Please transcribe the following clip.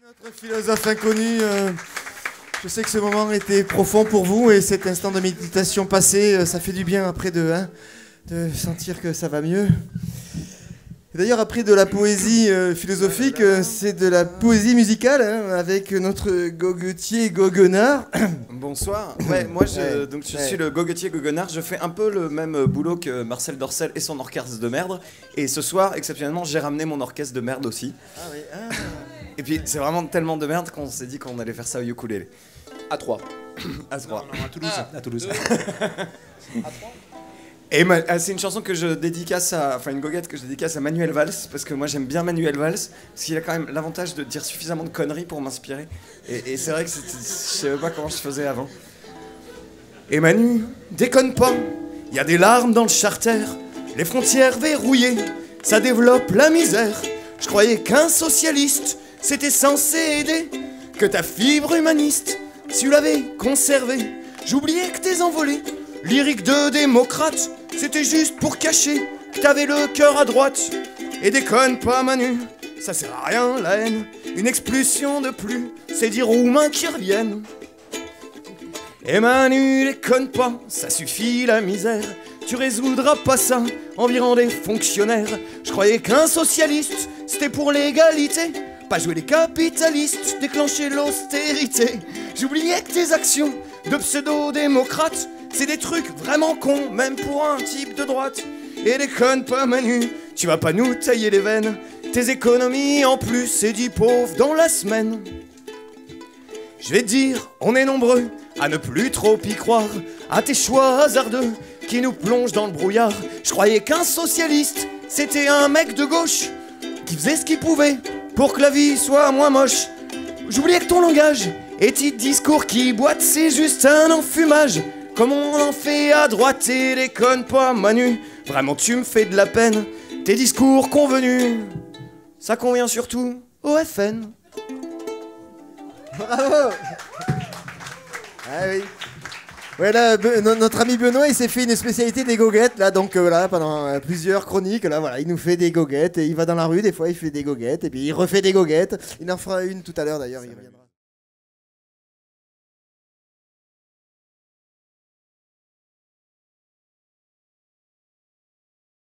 Notre philosophe inconnu, je sais que ce moment était profond pour vous et cet instant de méditation passé, ça fait du bien après de sentir que ça va mieux. D'ailleurs, après de la poésie philosophique, c'est de la poésie musicale avec notre goguetier goguenard. Bonsoir. Ouais, moi je suis le goguetier goguenard. Je fais un peu le même boulot que Marcel Dorcel et son orchestre de merde. Et ce soir, exceptionnellement, j'ai ramené mon orchestre de merde aussi. Ah oui. Ah. Et puis c'est vraiment tellement de merde qu'on s'est dit qu'on allait faire ça au ukulélé. À 3. À 3. Non, à Toulouse. À Toulouse. À 3. Et c'est une chanson que je dédicace à, enfin une goguette que je dédicace à Manuel Valls, parce que moi j'aime bien Manuel Valls, parce qu'il a quand même l'avantage de dire suffisamment de conneries pour m'inspirer. Et c'est vrai que je savais pas comment je faisais avant. Et Manu, déconne pas, il y a des larmes dans le charter, les frontières verrouillées, ça développe la misère. Je croyais qu'un socialiste, c'était censé aider, que ta fibre humaniste, tu l'avais conservée. J'oubliais que tes envolées, lyrique de démocrate, c'était juste pour cacher que t'avais le cœur à droite. Et déconne pas Manu, ça sert à rien la haine, une expulsion de plus, c'est 10 Roumains qui reviennent. Et Manu, déconne pas, ça suffit la misère, tu résoudras pas ça, environ des fonctionnaires. Je croyais qu'un socialiste, c'était pour l'égalité, pas jouer les capitalistes, déclencher l'austérité. J'oubliais que tes actions de pseudo-démocrate, c'est des trucs vraiment cons, même pour un type de droite. Et déconne pas Manu, tu vas pas nous tailler les veines, tes économies en plus, c'est 10 pauvres dans la semaine. Je vais te dire, on est nombreux à ne plus trop y croire, à tes choix hasardeux qui nous plongent dans le brouillard. Je croyais qu'un socialiste, c'était un mec de gauche qui faisait ce qu'il pouvait pour que la vie soit moins moche. J'oubliais que ton langage et tes discours qui boitent, c'est juste un enfumage, comme on en fait à droite. Et déconne pas Manu, vraiment tu me fais de la peine, tes discours convenus, ça convient surtout au FN. Bravo. Ah oui. Ouais, là, notre ami Benoît, il s'est fait une spécialité des goguettes, là, donc là, pendant plusieurs chroniques, là, voilà, il nous fait des goguettes, et il va dans la rue, des fois, il fait des goguettes, et puis il refait des goguettes. Il en fera une tout à l'heure, d'ailleurs. Il reviendra.